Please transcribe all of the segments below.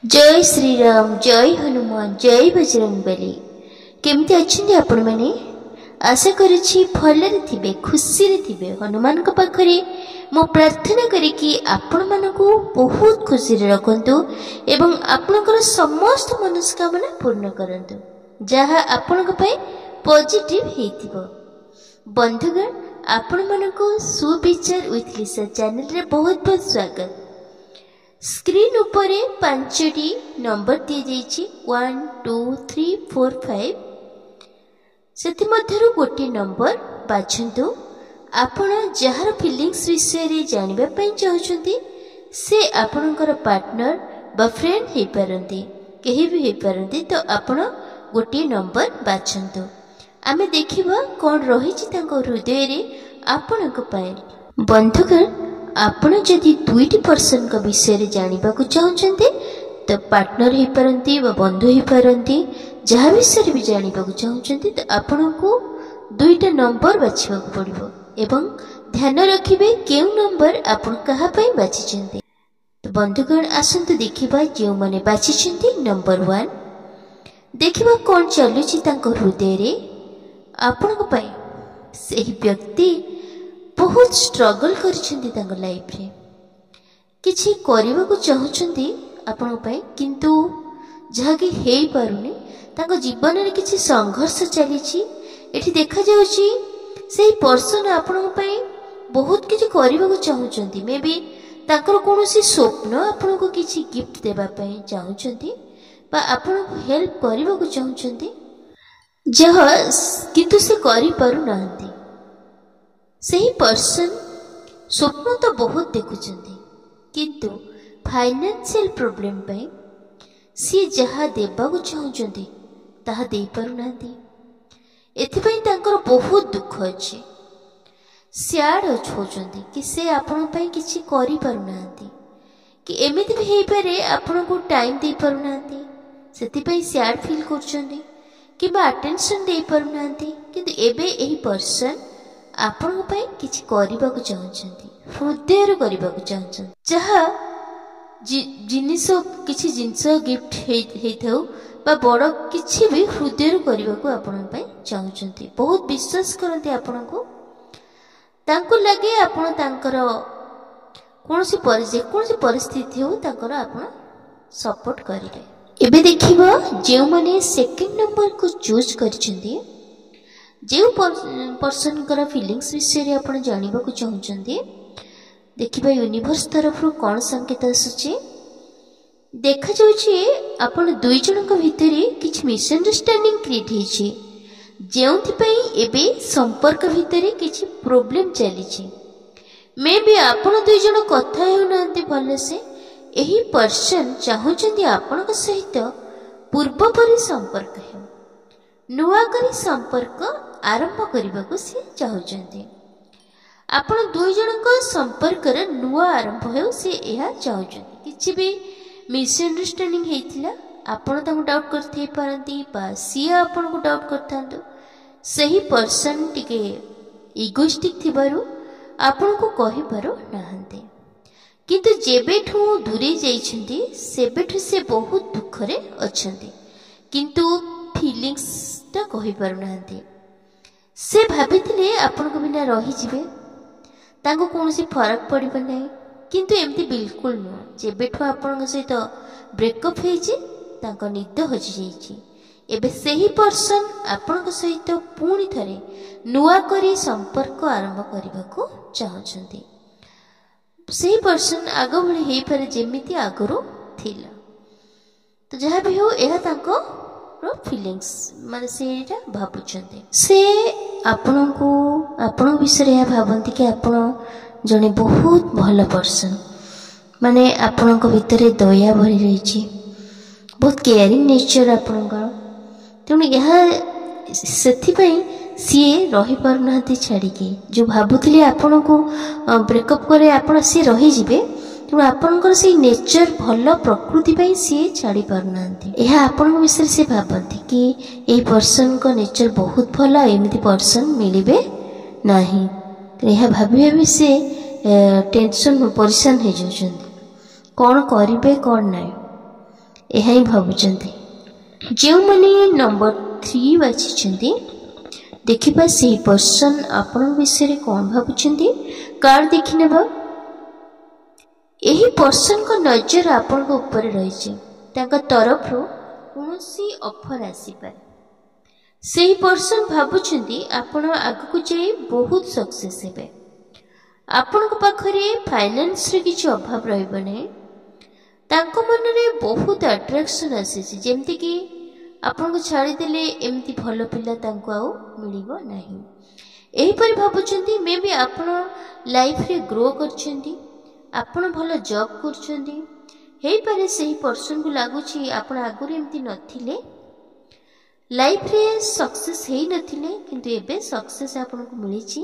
जय श्री राम, जय हनुमान, जय बजरंगबली। केमती अच्छे आपण मैंने? आशा करुछि भलरे थिबे, खुशी रे थिबे। हनुमान को पाखरे मो प्रार्थना करी कि आपण मानको बहुत खुशी रे रखंतु एवं आपनकर समस्त मनस्कामना पूर्ण करंतु, जहा आपनक पय पॉजिटिव हेतिबो। बंधुगण, आपण मानको सुविचार विथ लिसा चैनल रे बहुत बहुत स्वागत। स्क्रीन उपरे 5टी नंबर दिए जाइछि 1 2 3 4 5। सेति मध्यरु गोटे नंबर बाछंतु। आपण जहार फीलिंग्स विषय रे जानिबा पई चाहउछंती से आपनकर पार्टनर बा फ्रेंड हे परंती, केही भी हे परंती। तो आपण गोटे नंबर बाछंतु। आमे देखिबा कोन रहिछि तांको हृदय रे आपनक पई। बंधुगण, आपण जदि दुईटी पर्सन का विषय रे जानिबा को चाहउछंती तो पार्टनर हे परंती बा बंधु हे परंती, जहा विषय भी जानिबा को चाहउछंती तो आपण को दुईटा नंबर बाछिबा को पड़िबो एवं ध्यान रखिबे केउ नंबर आपण कहा पई बाछिछंती। तो बंधुगण, आसंतु देखिबा जे माने बाछिछंती नंबर 1। देखिबा कोन चलुछि तांको हृदय रे आपण को पई। सेही व्यक्ति बहुत स्ट्रगल करछंती तांको लाइफ रे, किछि करिबा को चाहउछंती आपण पई, किंतु जहाकी हेई पारुनी। तांको जीवन रे किछि संघर्ष चलीछि। एठी देखा जाउछि सेही पर्सन आपण पई बहुत किछि करिबा को चाहउछंती। मे बी तांकर कोनोसी स्वप्न आपण को किछि गिफ्ट देबा पई चाहउछंती बा आपण को हेल्प करिबा को चाहउछंती, जहा किंतु से करि पारु नाहंती। सही पर्सन स्वप्न तो बहुत देखुचंती, किंतु फाइनेंशियल प्रॉब्लम पे सी जहा देबा को चाहउचंती ताहा दे पारु नाहंती। एथिपई तांकर बहुत दुख अछि। सैड होचंती कि से आपण पई किछि करि पारु नाहंती, कि एमिति भी हेई पारे आपण को टाइम दे पारु नाहंती। सेथिपई सैड फील करचंती कि बा अटेंशन दे पारु नाहंती। किंतु एबे एही पर्सन आपण पई किछि करिबा को चाहउचंती, हृदय रे करिबा को चाहउचंती। जहा जिनिस किछि जिंस गिफ्ट हेथौ बा बड़ किछि भी हृदय रे करिबा को आपण पई चाहउचंती। बहुत विश्वास करंती आपण को। तांको लागे आपण तांकर कोनोसी परिस्थिति हो तांकर आपण सपोर्ट करिले। एबे देखिबा जे माने सेकंड नंबर को चूज करछंती, जो पर्सन का फीलिंग्स विषय आपण जानिबा को चाहउचंती, देखिबा यूनिवर्स तरफ कौन संकेत आसुची। देखा जाउची आपण दुई जनक भितरे किछि मिसअंडरस्टैंडिंग क्रिएट हेछि, जेउथि पई एबे संपर्क भितरे किछि प्रॉब्लम चलीछि। मे बी आपण दुई जन कथा हेउ नांती भले से। एही पर्सन चाहउचंती आपनक सहित पूर्व परि संपर्क हेउ, नुआ करी संपर्क आरंभ करने को सी चाहते। आपण दुई जनक संपर्क नुआ आरंभ हो सी यह चाहते। किसी भी मिसअंडरस्टैंडिंग हेतिला आपण ताको डाउट करथै पारंती बा सी आपण को डाउट करथांतो। सही पर्सन टिके इगोइस्टिक थिबारु आपण को कहि पारो नाहंते, किंतु जेबेठू दूरे जाइछंती सेबेठू से बहुत दुख रे अछंती, किंतु फीलिंग्स ता कहि पारु नाहंती। से भाबिथिले आपण को बिना रही जिवे, तांको कोनोसी फरक पड़िबो नै, किंतु एमती बिल्कुल न। जेबेठू आपण सहित ब्रेकअप हेछि तांको निद होछि जाइछि। एबे सेही पर्सन आपण सहित पुणी थरे नुआ करी संपर्क आरंभ करबाको चाहछंती। सेही पर्सन आगो भली हेई पारे जेमिति आगरो थिला। तो जहा भी हो एहा तांको फीलिंग्स माने सेटा भाबुचंती। से आपण को आपण विषय या भाबंती कि आपण जने बहुत भल पर्सन, माने आपण को भितरे दया भरी रहिछि, बहुत केयरिंग नेचर आपण का। तेणु यह सेथि पई सीए रही पार नाहंती छाड़ी के। जो भाबुथली आपण को ब्रेकअप करे आपण सी रही जिवे, तेणु आपणकर से नेचर भल प्रकृति पई सी छाड़ी पार नाहंती। यह आपण विषय से भाबंती कि एही पर्सन को नेचर बहुत भल, एमिति पर्सन मिलिबे नाही। तो यह भाबी भाबी से टेंशन परेशान हो जाउछंती, कोन करिवे कोन नै। ଏହା ହିଁ ଭାବୁଛନ୍ତି। ଯେଉଁମାନେ ନମ୍ବର 3 ବାଛିଛନ୍ତି, ଦେଖିବା ସେହି ପର୍ସନ୍ ଆପଣଙ୍କ ବିଷୟରେ କ'ଣ ଭାବୁଛନ୍ତି। କାର୍ଡ ଦେଖିନେବା। ଏହି ପର୍ସନ୍ଙ୍କ ନଜର ଆପଣଙ୍କ ଉପରେ ରହିଛି। ତାଙ୍କ ତରଫରୁ କୌଣସି ଅଫର୍ ଆସିପାରେ। ସେହି ପର୍ସନ୍ ଭାବୁଛନ୍ତି ଆପଣ ଆଗକୁ ଯାଇ ବହୁତ ସକ୍ସେସ୍ ହେବେ। ଆପଣଙ୍କ ପାଖରେ ଫାଇନାନ୍ସରେ କିଛି ଅଭାବ ରହିବ ନାହିଁ। ତାଙ୍କ ମନରେ ବହୁତ ଆଟ୍ରାକ୍ସନ୍ ଆସିଛି, ଯେମିତିକି ଆପଣଙ୍କୁ ଛାଡ଼ିଦେଲେ ଏମିତି ଭଲ ପିଲା ତାଙ୍କୁ ଆଉ ମିଳିବ ନାହିଁ। ଏହିପରି ଭାବୁଛନ୍ତି। ମେ ବି ଆପଣ ଲାଇଫରେ ଗ୍ରୋ କରିଛନ୍ତି, ଆପଣ ଭଲ ଜବ୍ କରୁଛନ୍ତି। ହେଇପାରେ ସେହି ପର୍ସନ୍କୁ ଲାଗୁଛି ଆପଣ ଆଗରୁ ଏମିତି ନଥିଲେ, ଲାଇଫରେ ସକ୍ସେସ୍ ହେଇନଥିଲେ, କିନ୍ତୁ ଏବେ ସକ୍ସେସ୍ ଆପଣଙ୍କୁ ମିଳିଛି।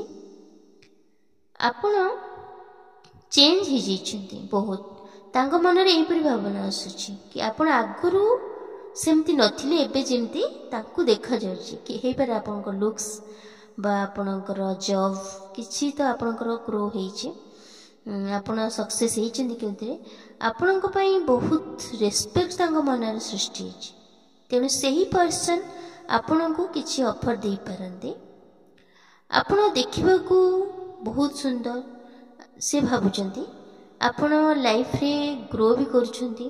ଆପଣ ଚେଞ୍ଜ ହେଇଯାଇଛନ୍ତି ବହୁତ। ତାଙ୍କ ମନରେ ଏହିପରି ଭାବନା ଆସୁଛି କି ଆପଣ ଆଗରୁ ସେମିତି ନଥିଲେ, ଏବେ ଯେମିତି ତାଙ୍କୁ ଦେଖାଯାଉଛି। କି ହେଇପାରେ ଆପଣଙ୍କ ଲୁକ୍ସ ବା ଆପଣଙ୍କର ଜବ୍ କିଛି ତ ଆପଣଙ୍କର ଗ୍ରୋ ହେଇଛି, ଆପଣ ସକ୍ସେସ୍ ହେଇଛନ୍ତି। କେଉଁଥିରେ ଆପଣଙ୍କ ପାଇଁ ବହୁତ ରେସ୍ପେକ୍ଟ ତାଙ୍କ ମନରେ ସୃଷ୍ଟି ହେଇଛି। ତେଣୁ ସେହି ପର୍ସନ୍ ଆପଣଙ୍କୁ କିଛି ଅଫର୍ ଦେଇପାରନ୍ତି। ଆପଣ ଦେଖିବାକୁ ବହୁତ ସୁନ୍ଦର ସେ ଭାବୁଛନ୍ତି, ଆପଣ ଲାଇଫରେ ଗ୍ରୋ ବି କରୁଛନ୍ତି।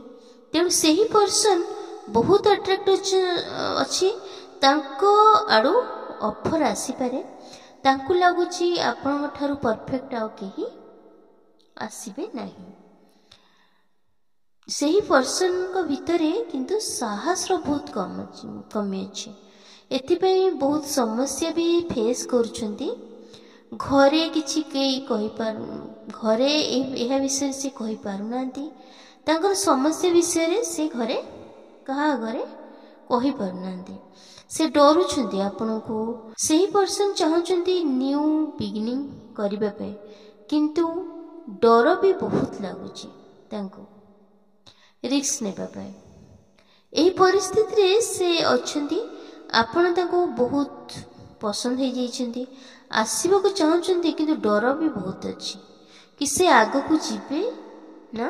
ତେଣୁ ସେହି ପର୍ସନ୍ ବହୁତ ଆଟ୍ରାକ୍ଟ ଅଛି। ତାଙ୍କ ଆଡ଼ୁ ଅଫର୍ ଆସିପାରେ। ତାଙ୍କୁ ଲାଗୁଛି ଆପଣଙ୍କ ଠାରୁ ପରଫେକ୍ଟ ଆଉ କେହି ଆସିବେ ନାହିଁ। ସେହି ପର୍ସନ୍ଙ୍କ ଭିତରେ କିନ୍ତୁ ସାହସର ବହୁତ କମି ଅଛି। ଏଥିପାଇଁ ବହୁତ ସମସ୍ୟା ବି ଫେସ୍ କରୁଛନ୍ତି। ଘରେ କିଛି କେହି ଘରେ ଏହା ବିଷୟରେ ସେ କହିପାରୁନାହାନ୍ତି। ତାଙ୍କର ସମସ୍ୟା ବିଷୟରେ ସେ ଘରେ କାହା ଆଗରେ କହିପାରୁନାହାନ୍ତି। ସେ ଡରୁଛନ୍ତି ଆପଣଙ୍କୁ। ସେହି ପର୍ସନ୍ ଚାହୁଁଛନ୍ତି ନ୍ୟୁ ବିଗିନିଂ କରିବା ପାଇଁ, କିନ୍ତୁ ଡର ବି ବହୁତ ଲାଗୁଛି ତାଙ୍କୁ ରିସ୍କ ନେବା ପାଇଁ। ଏହି ପରିସ୍ଥିତିରେ ସେ ଅଛନ୍ତି। ଆପଣ ତାଙ୍କୁ ବହୁତ ପସନ୍ଦ ହେଇଯାଇଛନ୍ତି, ଆସିବାକୁ ଚାହୁଁଛନ୍ତି, କିନ୍ତୁ ଡର ବି ବହୁତ ଅଛି କି ସେ ଆଗକୁ ଯିବେ ନା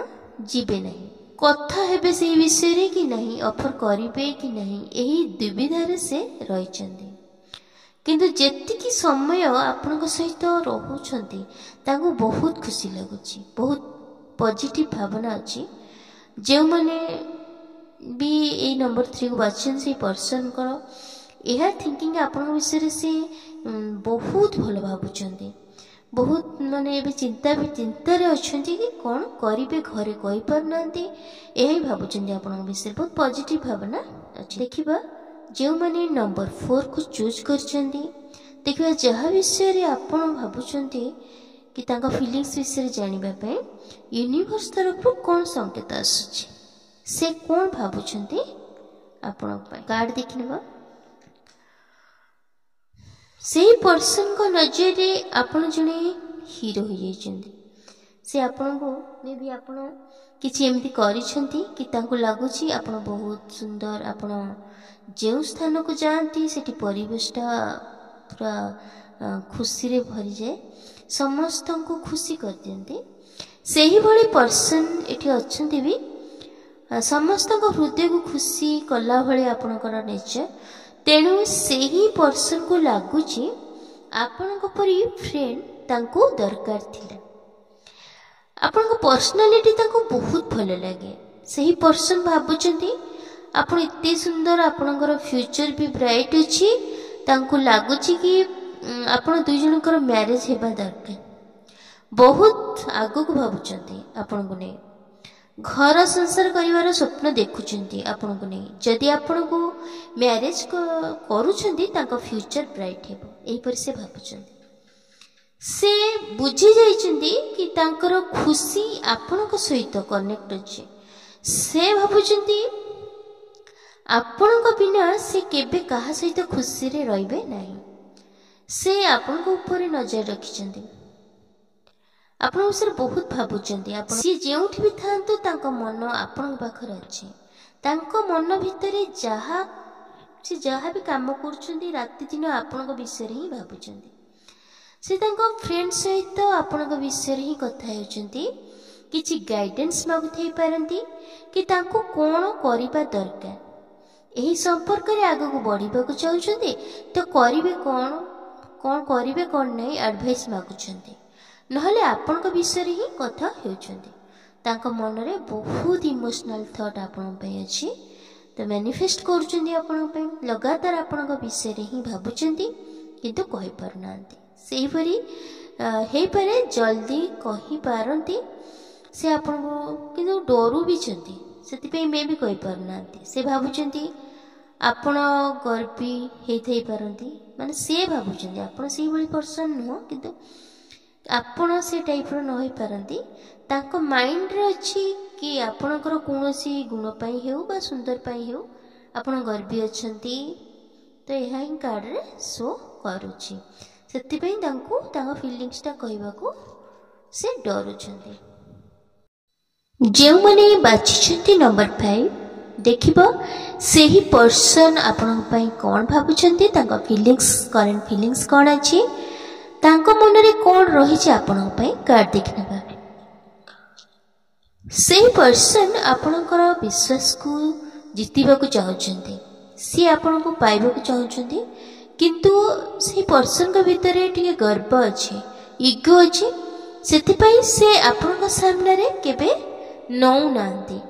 ଯିବେ ନାହିଁ, କଥା ହେବେ ସେହି ବିଷୟରେ କି ନାହିଁ, ଅଫର୍ କରିବେ କି ନାହିଁ, ଏହି ଦୁବିଧାରେ ସେ ରହିଛନ୍ତି। କିନ୍ତୁ ଯେତିକି ସମୟ ଆପଣଙ୍କ ସହିତ ରହୁଛନ୍ତି ତାଙ୍କୁ ବହୁତ ଖୁସି ଲାଗୁଛି, ବହୁତ ପଜିଟିଭ୍ ଭାବନା ଅଛି। ଯେଉଁମାନେ ବି ଏଇ ନମ୍ବର 3କୁ ବାଛିଛନ୍ତି, ସେଇ ପର୍ସନ୍ଙ୍କର ଏହା ଥିଙ୍କିଂ ଆପଣଙ୍କ ବିଷୟରେ ସେ ବହୁତ ଭଲ ଭାବୁଛନ୍ତି। ବହୁତ ମାନେ ଏବେ ଚିନ୍ତାରେ ଅଛନ୍ତି କି କ'ଣ କରିବେ, ଘରେ କହିପାରୁନାହାନ୍ତି। ଏହା ହିଁ ଭାବୁଛନ୍ତି ଆପଣଙ୍କ ବିଷୟରେ, ବହୁତ ପଜିଟିଭ୍ ଭାବନା ଅଛି। ଦେଖିବା ଯେଉଁମାନେ ନମ୍ବର 4କୁ ଚୁଜ୍ କରିଛନ୍ତି, ଦେଖିବା ଯାହା ବିଷୟରେ ଆପଣ ଭାବୁଛନ୍ତି କି ତାଙ୍କ ଫିଲିଙ୍ଗସ୍ ବିଷୟରେ ଜାଣିବା ପାଇଁ ୟୁନିଭର୍ସ ତରଫରୁ କ'ଣ ସଂକେତ ଆସୁଛି, ସେ କ'ଣ ଭାବୁଛନ୍ତି ଆପଣଙ୍କ ପାଇଁ। କାର୍ଡ ଦେଖିନେବା। ସେହି ପର୍ସନ୍ଙ୍କ ନଜରରେ ଆପଣ ଜଣେ ହିରୋ ହୋଇଯାଇଛନ୍ତି। ସେ ଆପଣଙ୍କୁ ମେ ବି ଆପଣ କିଛି ଏମିତି କରିଛନ୍ତି କି ତାଙ୍କୁ ଲାଗୁଛି ଆପଣ ବହୁତ ସୁନ୍ଦର। ଆପଣ ଯେଉଁ ସ୍ଥାନକୁ ଯାଆନ୍ତି ସେଠି ପରିବେଶଟା ପୁରା ଖୁସିରେ ଭରିଯାଏ, ସମସ୍ତଙ୍କୁ ଖୁସି କରିଦିଅନ୍ତି। ସେହିଭଳି ପର୍ସନ୍ ଏଠି ଅଛନ୍ତି ବି, ସମସ୍ତଙ୍କ ହୃଦୟକୁ ଖୁସି କଲା ଭଳି ଆପଣଙ୍କର ନେଚର। ତେଣୁ ସେହି ପର୍ସନ୍କୁ ଲାଗୁଛି ଆପଣଙ୍କ ପରି ଫ୍ରେଣ୍ଡ ତାଙ୍କୁ ଦରକାର ଥିଲା। ଆପଣଙ୍କ ପର୍ସନାଲିଟି ତାଙ୍କୁ ବହୁତ ଭଲ ଲାଗେ। ସେହି ପର୍ସନ୍ ଭାବୁଛନ୍ତି ଆପଣ ଏତେ ସୁନ୍ଦର, ଆପଣଙ୍କର ଫ୍ୟୁଚର ବି ବ୍ରାଇଟ୍ ଅଛି। ତାଙ୍କୁ ଲାଗୁଛି କି ଆପଣ ଦୁଇ ଜଣଙ୍କର ମ୍ୟାରେଜ୍ ହେବା ଦରକାର। ବହୁତ ଆଗକୁ ଭାବୁଛନ୍ତି ଆପଣଙ୍କୁ ନେଇ, ଘର ସଂସାର କରିବାର ସ୍ୱପ୍ନ ଦେଖୁଛନ୍ତି ଆପଣଙ୍କୁ ନେଇ। ଯଦି ଆପଣଙ୍କୁ ମ୍ୟାରେଜ୍ କରୁଛନ୍ତି ତାଙ୍କ ଫ୍ୟୁଚର ବ୍ରାଇଟ୍ ହେବ, ଏହିପରି ସେ ଭାବୁଛନ୍ତି। ସେ ବୁଝି ଯାଇଛନ୍ତି କି ତାଙ୍କର ଖୁସି ଆପଣଙ୍କ ସହିତ କନେକ୍ଟ ଅଛି। ସେ ଭାବୁଛନ୍ତି ଆପଣଙ୍କ ବିନା ସେ କେବେ କାହା ସହିତ ଖୁସିରେ ରହିବେ ନାହିଁ। ସେ ଆପଣଙ୍କ ଉପରେ ନଜର ରଖିଛନ୍ତି, ଆପଣଙ୍କ ବିଷୟରେ ବହୁତ ଭାବୁଛନ୍ତି। ସିଏ ଯେଉଁଠି ବି ଥାଆନ୍ତୁ ତାଙ୍କ ମନ ଆପଣଙ୍କ ପାଖରେ ଅଛି। ତାଙ୍କ ମନ ଭିତରେ ସେ ଯାହା ବି କାମ କରୁଛନ୍ତି ରାତିଦିନ ଆପଣଙ୍କ ବିଷୟରେ ହିଁ ଭାବୁଛନ୍ତି। ସେ ତାଙ୍କ ଫ୍ରେଣ୍ଡ ସହିତ ଆପଣଙ୍କ ବିଷୟରେ ହିଁ କଥା ହେଉଛନ୍ତି। किछि गाइडेंस मागुथाई पारंती कि तांको कोन करिबा दरकार एही संपर्क रे आगु को बढ़िबा को चाहुछन्ते तो करिवे कोन करिवे कोन नै एडवाइस मागुछन्ते नहले आपन को विषय रे ही कथा हेउछन्ते तांको मन रे बहुत इमोशनल थॉट आपन पे अछि तो मैनिफेस्ट करूछन्ते आपन पे लगातार आपन को विषय रे ही भाबुछन्ते किंतु कहि पारनांती सेही परी हे पारे जल्दी कहि पारंती से आपन को किंतु डरू भी छन्ती सेति पे मे भी कहि पारनांती से भाबुछन्ती आपण गर्वी हेथै पारंती माने से भाबुछन्ती आपण सेही बळी पर्सन नो किंतु आपण से टाइप रो न होई पारंती ताको माइंड रे अछि कि आपणकर कोनोसी गुण पाई हेउ बा सुंदर पाई हेउ आपण गर्वी अछंती तो यह ही कार्ड रे शो करूची सेति पई तांको तांको फीलिंग्स ता कहबा को से डरुछंती जे माने बाछिछंती नंबर 5 देखिबो सेही पर्सन आपण पई कोन भाबुछंती तांको फीलिंग्स करंट फीलिंग्स कोन अछि तांको मन रे कोन रहि छै आपण पई कार्ड देखनेबा सेही पर्सन आपणकर विश्वास को जितिबा को चाहुछंती सी आपण को पाइबा को चाहुछंती किंतु से पर्सन के भीतर टिके गर्व अछि ईगो अछि सेति पई से आपण को सामने रे केबे नौ नांती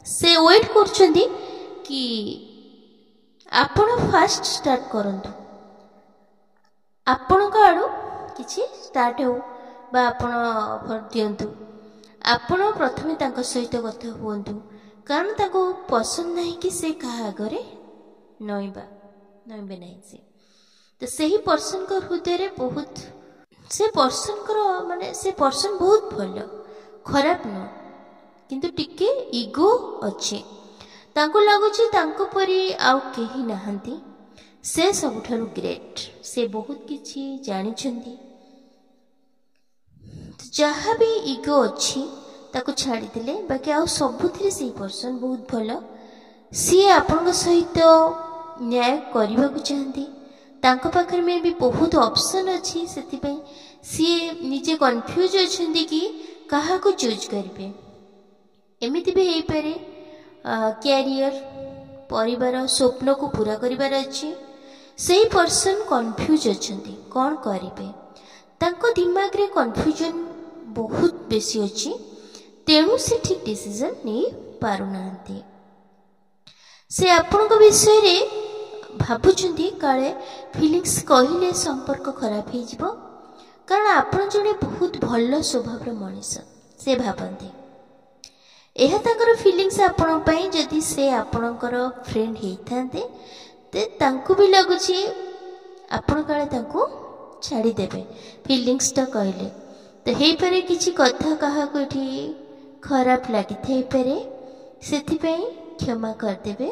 से वेट करछंती कि आपण फास्ट स्टार्ट करंतु आपण का आडू किछि स्टार्ट हो बा आपण ऑफर दियंतु आपण प्रथमे तांको सहित कथा हुअंतु कारण ताको पसंद नहीं कि से कहा आगरे नइबे नहीं से तो सही पर्सन को हृदय रे बहुत से पर्सन को माने से पर्सन बहुत भलो खराब न किंतु टिके ईगो अछि तांको लागुची तांको परी आउ केही नाहंती से सबठारु ग्रेट से बहुत किछि जानि छंती जहाँ भी ईगो अच्छी ताको छाड़ी दिले बाकी आउ सबुथिरे से पर्सन बहुत भलो सी आपन सहित न्याय करबा को चाहती तांको पाखर में भी बहुत ऑप्शन अच्छी सेति पई सी निजे कंफ्यूज अछंती कि कहा को चूज करबे एमिति भी हेई पारे कैरियर परिवार स्वप्न को पूरा करिवार अछि सेही पर्सन कंफ्यूज अछंती कोन करिवे तांको दिमाग रे कंफ्यूजन बहुत बेसी अछि तेणु से ठीक डिसीजन नहीं पारुनांती से आपण को विषय रे भाबुचंती काले फीलिंग्स कहिले संपर्क खराब हे जिवो कारण आपण जने बहुत भलो स्वभाव रे मनीष से भाबंती एहा तांकर फीलिंग्स आपण पई जदी से आपणकर फ्रेंड हेइथांते ते तांको भी लागुची आपण काले तांको छाड़ी देबे फीलिंग्स तो कहले तो हे पारे किछि कथा कहा कोठी खराब लागि थे पारे सेति पई क्षमा कर देबे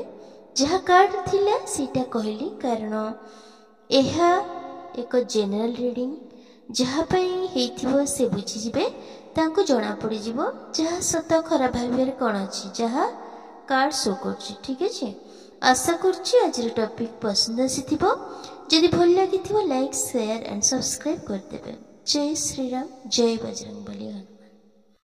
जहा कार्ड थिला सेटा कहली कारण एहा एक जनरल रीडिंग जहा पई हेइथिबो से बुझी जिबे तांको जणा पड़ी जिवो जहा सत खराब भाबेर कोन अछि जहा कार्ड शो करछि ठीक अछि आशा करछि आज टॉपिक पसंद आसीथिबो जदि भल लागिथिबो लाइक शेयर एंड सब्सक्राइब कर देबे जय श्री राम जय बजरंगबली।